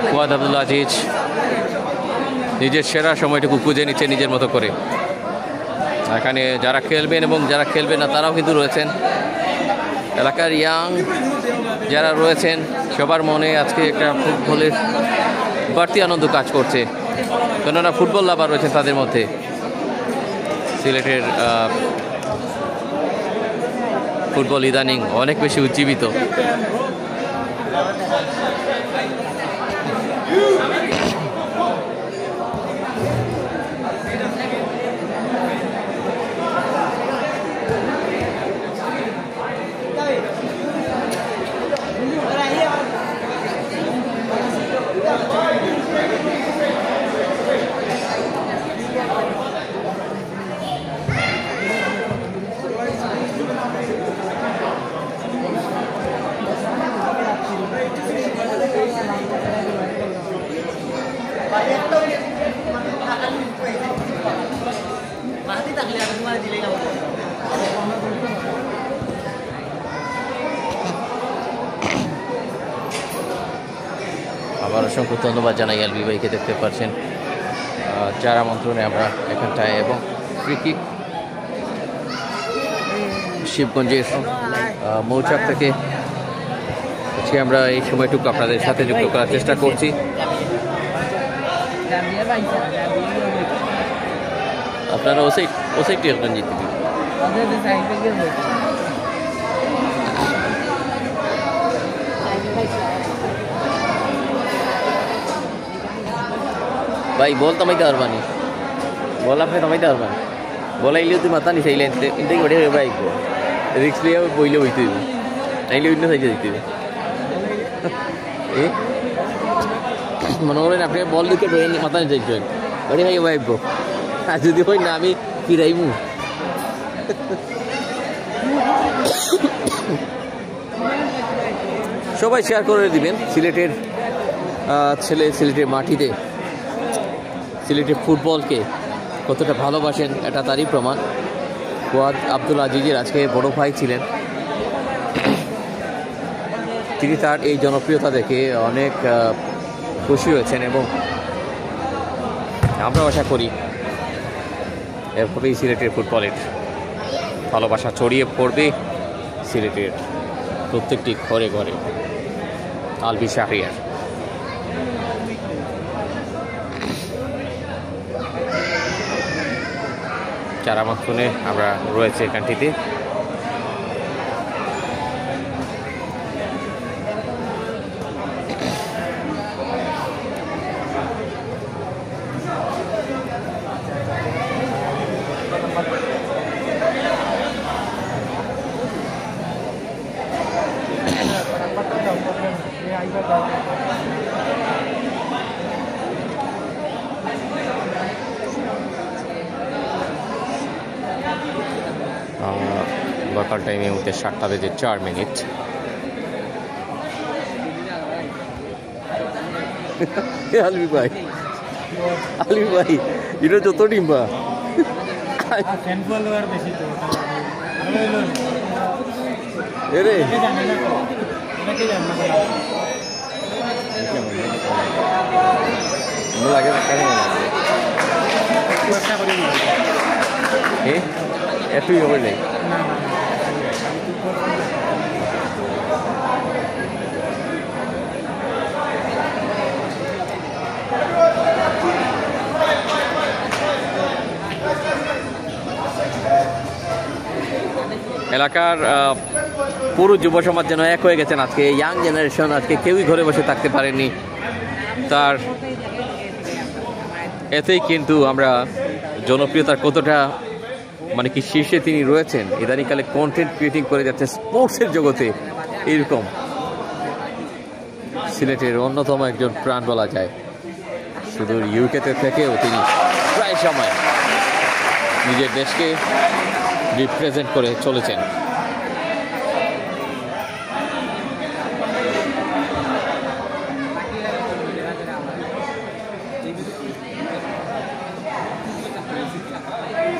ফুয়াদ আব্দুল আজিজ নিজের সেরা সময়টুকু খুঁজে নিচ্ছে নিজের মতো করে এখানে যারা খেলবেন এবং যারা খেলবেন না তারাও কিন্তু রয়েছেন এলাকার ইয়াং যারা রয়েছেন সবার মনে আজকে একটা ফুটবলের বাড়তি আনন্দ কাজ করছে কেননা ফুটবল লাভার রয়েছেন তাদের মধ্যে সিলেটের ফুটবল ইদানিং অনেক বেশি উজ্জীবিত আবার অসংখ্য ধন্যবাদ জানাই এলবি ভাইকে দেখতে পাচ্ছেন যারা মন্ত্রণে আমরা এখানটায় এবং ফ্রি কিক শিবগঞ্জের মৌচাক থেকে আজকে আমরা এই সময়টুকু আপনাদের সাথে যুক্ত করার চেষ্টা করছি আপনারা ও সাইডটি এখন জিতে ভাই বল থামাইতে পারবানি বল আপনি থামাইতে পারবানি বলাইলেও তুই মাথা নিছে ইনতে করে ভাই রিক্স লিয়ে বইলে বইতে হইব নাইলে অন্য সাইডে দিতে হইবে মনে করেন আপনি বল দিতে মাথা নিতে চাইছেন ওরে ভাই ভাইব আর যদি হয় না আমি ফিরাইমু সবাই শেয়ার করে দিবেন সিলেটের সিলেটের মাটিতে সিলেটের ফুটবলকে কতটা ভালোবাসেন এটা তারই প্রমাণ ফুয়াদ আব্দুল আজিজের আজকে বড় ভাই ছিলেন তিনি তার এই জনপ্রিয়তা দেখে অনেক খুশি হয়েছেন এবং আমরা আশা করি এভাবেই সিলেটের ফুটবলের ভালোবাসা ছড়িয়ে পড়বে সিলেটের প্রত্যেকটি ঘরে ঘরে আলবি শাহরিয়ার চারা মাত্রনে আমরা রয়েছে এখানটিতে লোকাল টাইমের মধ্যে 7:04 আলবি ভাই এটা যত ডিম্বা
ফ্যান ফলোয়ার বেশি তো
এরে লাগে এতই হবে নেই এলাকার পুরো যুব সমাজ যেন এক হয়ে গেছেন আজকে ইয়াং জেনারেশন আজকে কেউই ঘরে বসে থাকতে পারেনি তার এতেই কিন্তু আমরা জনপ্রিয়তার কতটা মানে কি শীর্ষে তিনি রয়েছেন ইদানিংকালে কন্টেন্ট ক্রিয়েটিং করে যাচ্ছে স্পোর্টসের জগতে এরকম সিলেটের অন্যতম একজন প্রাণ বলা যায় শুধু ইউকেতে থেকেও তিনি প্রায় সময় নিজের দেশকে রিপ্রেজেন্ট করে চলেছেন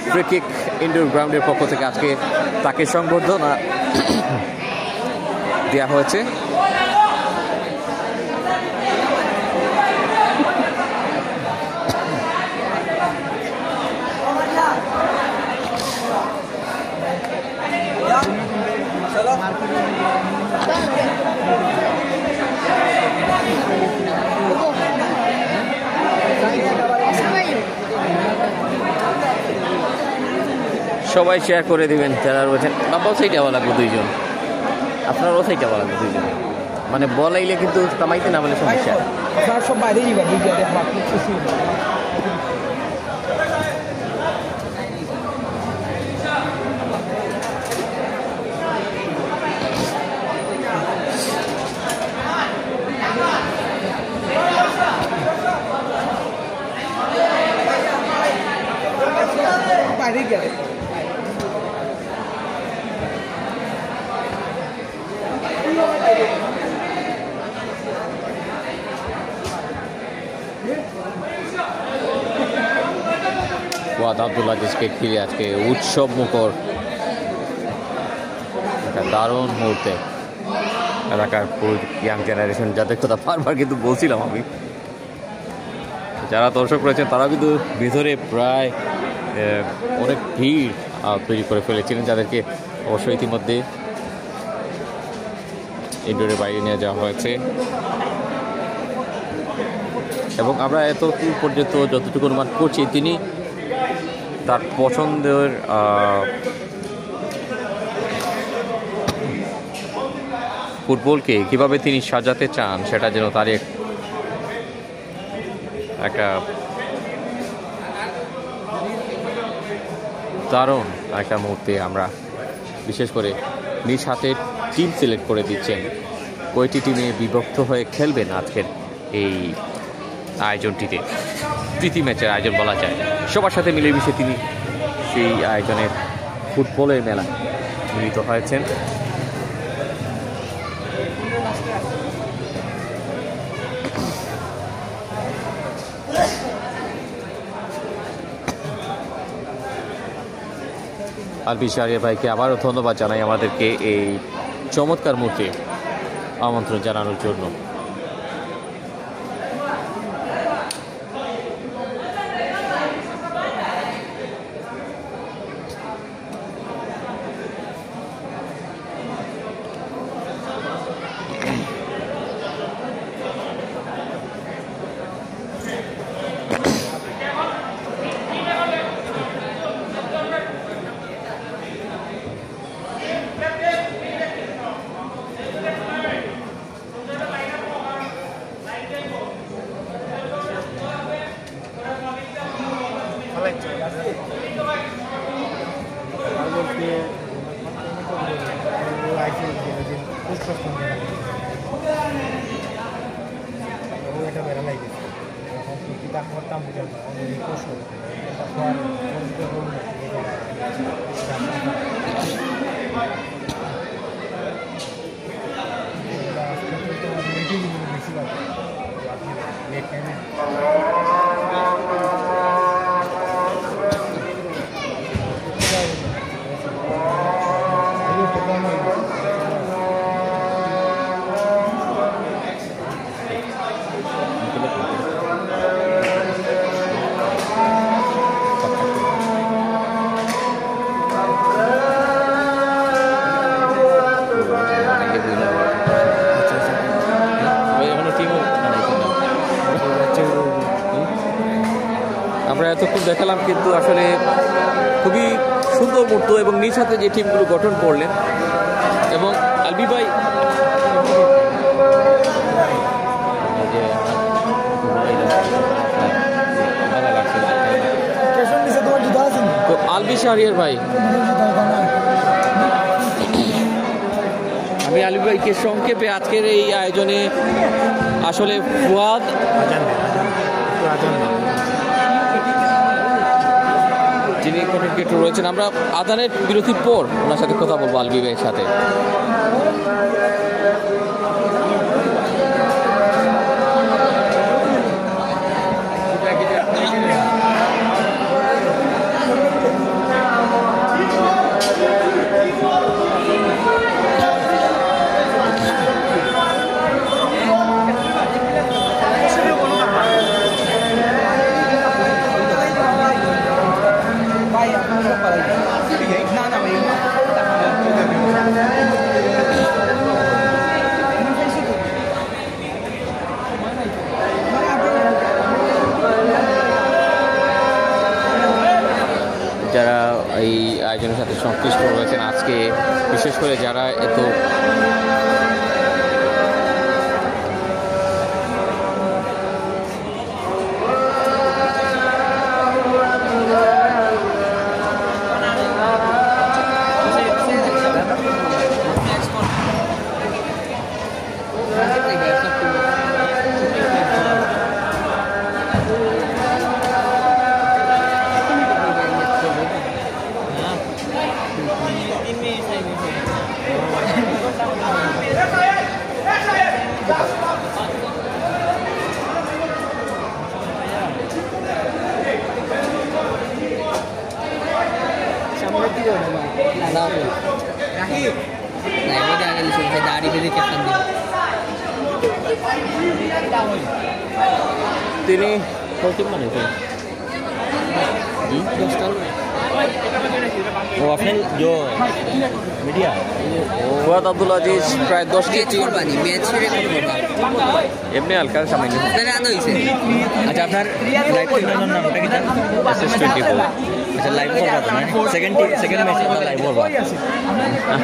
ফ্রি কিক ইনডোর গ্রাউন্ডের পক্ষ থেকে আজকে তাকে সংবর্ধনা দেওয়া হয়েছে সবাই শেয়ার করে দিবেন যারা রয়েছেন বাবাও সেইটা বলা লাগবে দুইজন আপনারও সেইটা বলা লাগবে দুইজন মানে বলাইলে কিন্তু কামাইতে না বলে সমস্যা
সব বাইরে যাবা খুশি বাইরে গেলে
ওয়াদ আব্দুল আজিজকে ঘিরে আজকে উৎসব মুখর একটা দারুণ মুহূর্তে এলাকার ইয়াং জেনারেশন যাদের কথা বারবার কিন্তু বলছিলাম আমি যারা দর্শক রয়েছেন তারা কিন্তু ভিতরে প্রায় অনেক ভিড় তৈরি করে ফেলেছিলেন যাদেরকে অবশ্যই ইতিমধ্যে ইনডোরের বাইরে নিয়ে যাওয়া হয়েছে এবং আমরা এতটুকু পর্যন্ত যতটুকু অনুমান করছি তিনি তার পছন্দের ফুটবলকে কিভাবে তিনি সাজাতে চান সেটা যেন তার একটা দারুণ একটা মুহূর্তে আমরা বিশেষ করে নিজ হাতে টিম সিলেক্ট করে দিচ্ছেন কয়টি টিমে বিভক্ত হয়ে খেলবেন আজকের এই আয়োজনটিতে প্রীতি ম্যাচের আয়োজন বলা যায় সবার সাথে মিলেমিশে তিনি সেই আয়োজনের ফুটবলের মেলা মিলিত হয়েছেন আলবি শাহরিয়ার ভাইকে আবারও ধন্যবাদ জানাই আমাদেরকে এই চমৎকার মুহূর্তে আমন্ত্রণ জানানোর জন্য দেখালাম, কিন্তু আসলে খুবই সুন্দর মুহূর্ত এবং নিজ হাতে যে টিমগুলো গঠন করলেন। এবং আলবি ভাই তো আলবি শাহরিয়ার ভাই, আমি আলবি ভাইকে সংক্ষেপে আজকের এই আয়োজনে আসলে ফুয়াদ যিনি কন্টেন্ট ক্রিয়েটর রয়েছেন, আমরা আদানের বিরতির পর ওনার সাথে কথা বলবো আলবি ভাইয়ের সাথে। যারা এই আয়োজনের সাথে সংশ্লিষ্ট রয়েছেন আজকে, বিশেষ করে যারা এত তিনি ফুয়াদ আব্দুল আজিজ প্রায় 10টি এমনি হালকা সামান্য।
আচ্ছা, আপনার লাইভ নামটা কি জানেন? আচ্ছা, লাইভ করবা সেকেন্ড ম্যাচ লাইভ করবা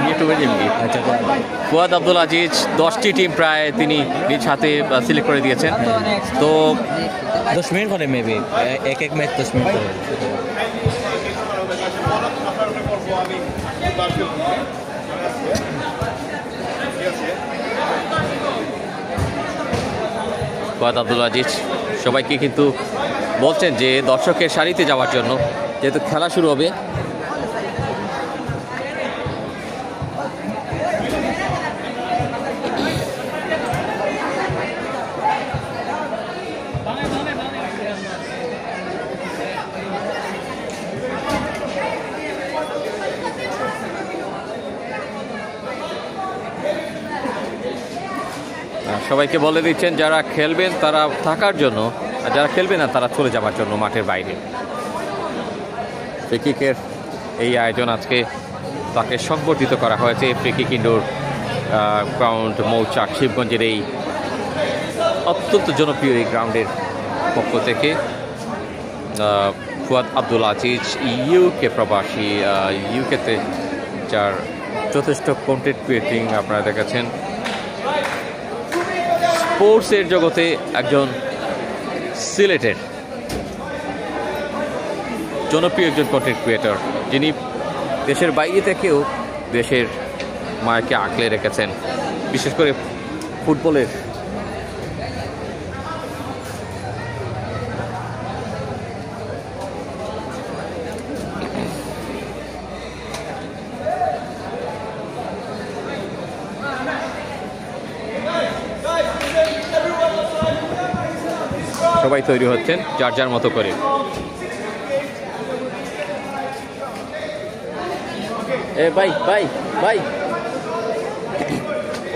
ইউটিউবে দেখবি।
আচ্ছা,
ফুয়াদ আব্দুল আজিজ 10টি টিম প্রায় তিনি নিজ হাতে সিলেক্ট করে দিয়েছেন। তো
10 মিনিট করে মেবি এক ম্যাচ 10 মিনিট করে।
ফুয়াদ আব্দুল আজিজ সবাইকে কিন্তু বলছেন যে দর্শকের সারিতে যাওয়ার জন্য, যেহেতু খেলা শুরু হবে। সবাইকে বলে দিচ্ছেন যারা খেলবেন তারা থাকার জন্য, আর যারা খেলবে না তারা চলে যাওয়ার জন্য মাঠের বাইরে। ফ্রি কিকের এই আয়োজন আজকে তাকে সংবর্ধিত করা হয়েছে ফ্রি কিক ইনডোর গ্রাউন্ড মৌচাক শিবগঞ্জের এই অত্যন্ত জনপ্রিয় এই গ্রাউন্ডের পক্ষ থেকে। ফুয়াদ আব্দুল আজিজ ইউকে প্রবাসী, ইউকেতে যার যথেষ্ট কন্টেন্ট ক্রিয়েটিং আপনারা দেখেছেন। স্পোর্টসের জগতে একজন সিলেটের জনপ্রিয় একজন কন্টেন্ট ক্রিয়েটর, যিনি দেশের বাইরে থেকেও দেশের মায়াকে আঁকলে রেখেছেন, বিশেষ করে ফুটবলের। সবাই তৈরি হচ্ছেন যার যার মতো করে। এ ভাই ভাই ভাই,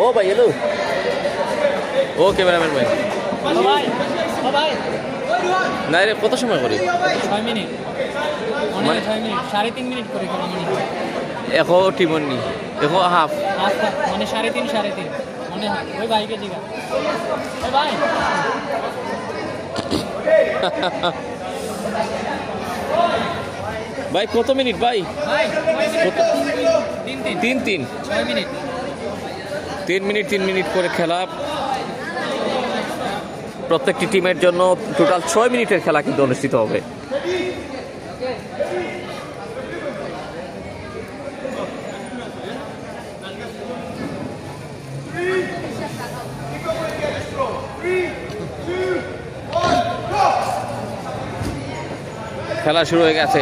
ও ভাই হ্যালো, ও ক্যামেরাম্যান ভাই, না রে কত সময় করি?
6 মিনিট, 6 মিনিট, 3.5 মিনিট করে
এখন টিমন নি, এখন হাফ
মানে 3.5 মনে হয়। ওই ভাইকে জিগা, ওই ভাই
ভাই কত মিনিট ভাই? 3-3
6 মিনিট
3 মিনিট করে খেলা। প্রত্যেকটি টিমের জন্য টোটাল 6 মিনিটের খেলা কিন্তু অনুষ্ঠিত হবে। খেলা শুরু হয়ে গেছে।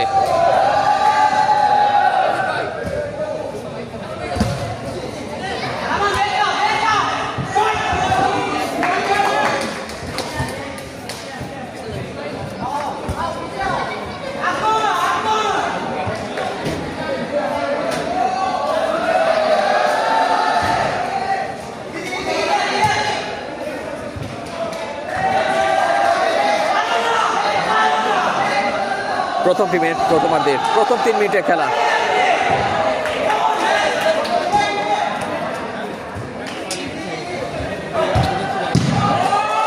প্রথম টিমের প্রথমার্ধের প্রথম 3 মিনিটের খেলা।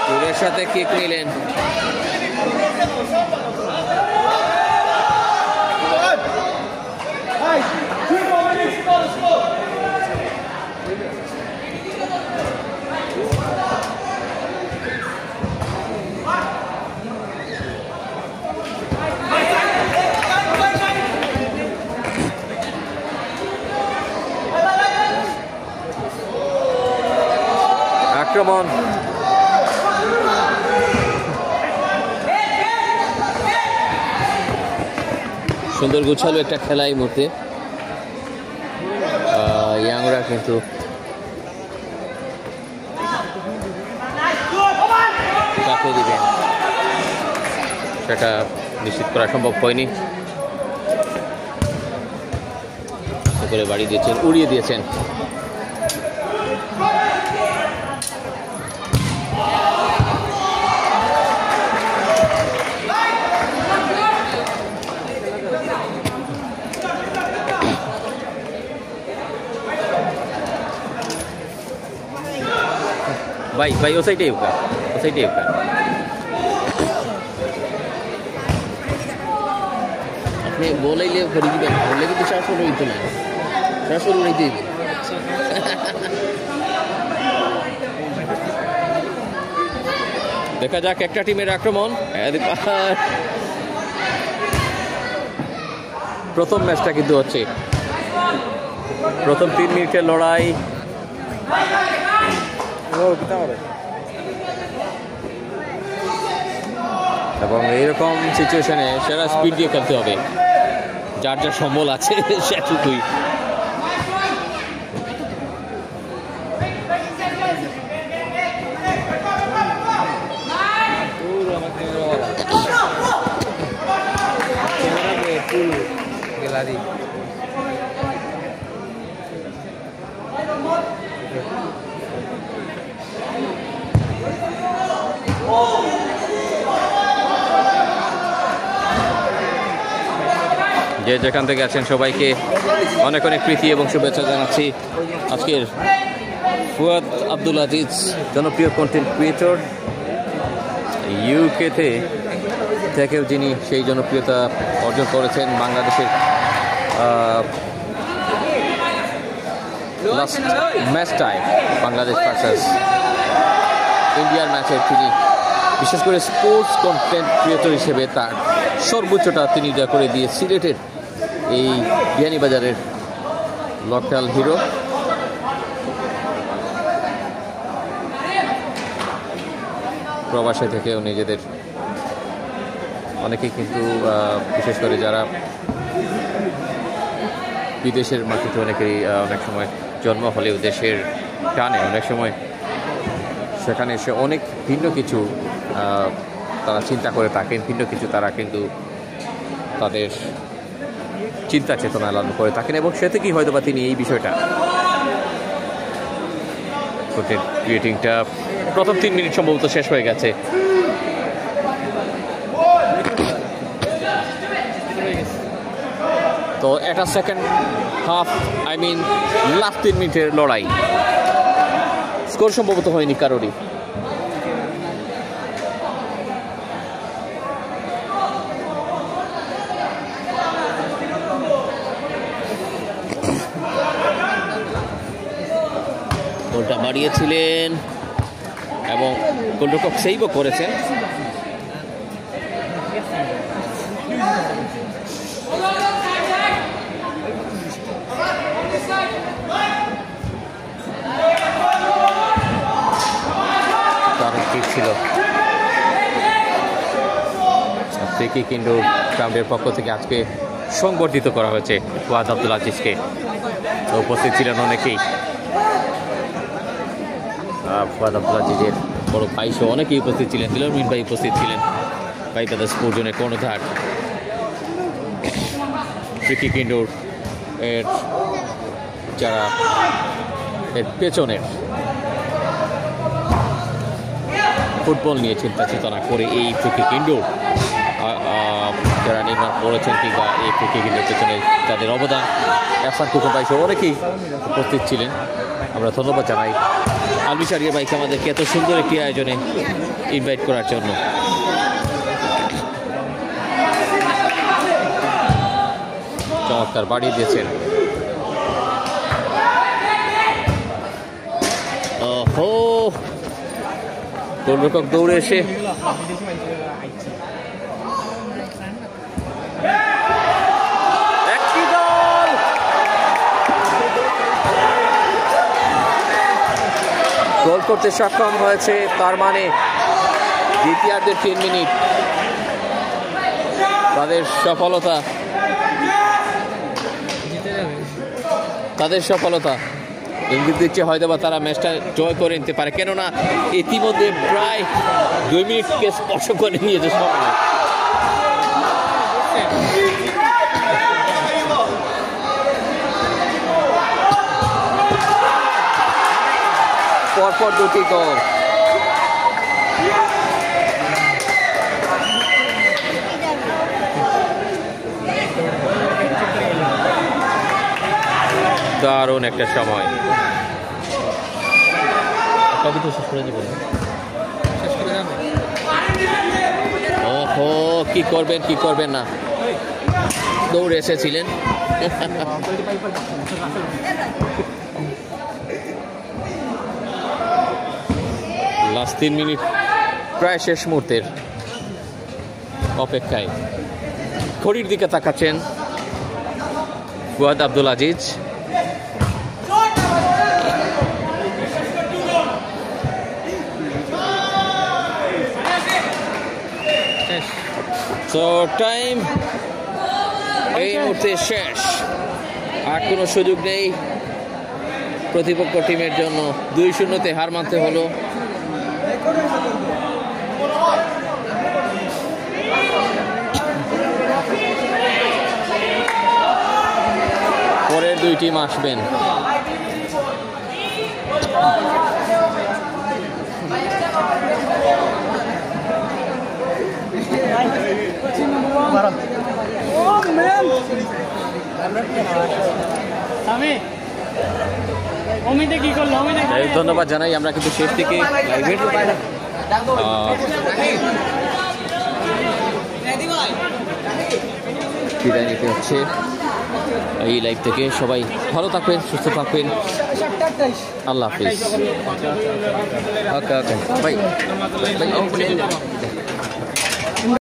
দূরের সাথে কিক নিলেন। আক্রমণ সুন্দর গুছালো একটা খেলা এই মুহূর্তে। ইয়াংরা কিন্তু কাকে দিবেন সেটা নিশ্চিত করা সম্ভব হয়নি। করে বাড়ি দিয়েছেন, উড়িয়ে দিয়েছেন। भाई भाई वो साइड होगा, वो साइड होगा। अपने बोला ही ले खरीदी बन बोले कि 400 नहीं तो नहीं 400 नहीं देगी। দেখা যাক একটা টিমের আক্রমণ। প্রথম ম্যাচটা কিন্তু হচ্ছে প্রথম 3 মিনিটের লড়াই। এবং এইরকম সিচুয়েশনে সেরা স্পিড দিয়ে খেলতে হবে, যার যা সম্বল আছে সেটুকুই। যে যেখান থেকে আছেন সবাইকে অনেক অনেক প্রীতি এবং শুভেচ্ছা জানাচ্ছি। আজকের ফুয়াদ আব্দুল আজিজ, জনপ্রিয় কন্টেন্ট ক্রিয়েটর, ইউকেতে থেকেও যিনি সেই জনপ্রিয়তা অর্জন করেছেন। বাংলাদেশের লাস্ট ম্যাচটায় বাংলাদেশ ভার্সেস ইন্ডিয়ার ম্যাচে তিনি বিশেষ করে স্পোর্টস কন্টেন্ট ক্রিয়েটর হিসেবে তার সর্বোচ্চটা তিনি দেওয়া করে দিয়ে সিলেটের এই বিয়ানীবাজারের লোকাল হিরো। প্রবাসে থেকেও নিজেদের অনেকেই কিন্তু বিশেষ করে যারা বিদেশের মাটিতে অনেকেই অনেক সময় জন্ম হলেও দেশের টানে অনেক সময় সেখানে এসে অনেক ভিন্ন কিছু তারা চিন্তা করে থাকেন, ভিন্ন কিছু তারা কিন্তু তাদের চিন্তা চেতনা লালন করে থাকেন এবং সে থেকেই হয়তো বা তিনি এই বিষয়টা কন্টেন্ট ক্রিয়েটিংটা প্রথম 3 মিনিট সম্ভবত শেষ হয়ে গেছে। তো এটা second half, I mean last 3 মিনিটের লড়াই। স্কোর সম্ভবত হয়নি কারোরই। বলটা বাড়িয়েছিলেন এবং গোলরক্ষক সেভও করেছেন। দারুণ কিক ছিল। ফ্রি কিন্তু গ্রাউন্ডের পক্ষ থেকে আজকে সংবর্ধিত করা হয়েছে ফুয়াদ আব্দুল আজিজকে। উপস্থিত ছিলেন অনেকেই, ফুয়াদ আব্দুল আজিজের বড় ভাই সহ অনেকেই উপস্থিত ছিলেন। দিলর মিন ভাই উপস্থিত ছিলেন, ভাই দাদা স্পোর্টজনের কর্ণধার। ফ্রি কিক ইনডোর এর যারা এর পেছনের ফুটবল নিয়ে চিন্তা চেতনা করে এই ফ্রি কিক ইনডোর যারা নির্মাণ করেছেন কিংবা এই ফ্রি কিক ইনডোর পেছনে তাদের অবদান এফসান কুকুর ভাই সহ অনেকেই উপস্থিত ছিলেন। আমরা ধন্যবাদ জানাই আলমি শারিয়া ভাইকে আমাদেরকে এত সুন্দর একটি আয়োজনে ইনভাইট করার জন্য। চমৎকার বাড়িয়ে দিয়েছেন। ওহো, গোলরক্ষক দৌড়ে এসে একটি গোল। গোল করতে সক্ষম হয়েছে, তার মানে দ্বিতীয়ার্ধের 3 মিনিট তাদের সফলতা ইঙ্গিত দিচ্ছে হয়তো বা তারা ম্যাচটা জয় করে নিতে পারে, কেননা ইতিমধ্যে প্রায় 2 মিনিটকে স্পর্শ করে নিয়েছে সময়। পরপর 2টি গোল। দারুণ একটা সময়। কবে তো শেষ করে দেবো। ওহো, কি করবেন না, দৌড়ে এসেছিলেন। লাস্ট 3 মিনিট প্রায় শেষ মুহূর্তের অপেক্ষায়। ঘড়ির দিকে তাকাচ্ছেন ফুয়াদ আব্দুল আজিজ। তো টাইম এই মুহূর্তে শেষ, আর কোনো সুযোগ নেই প্রতিপক্ষ টিমের জন্য। 2-0 হার মানতে হলো। পরের 2 টিম আসবেন। ধন্যবাদ জানাই। আমরা কিন্তু শেষ থেকে বিদায় নিতে হচ্ছে এই লাইভ থেকে। সবাই ভালো থাকবেন, সুস্থ থাকবেন, আল্লাহ হাফিজ। Okay bye.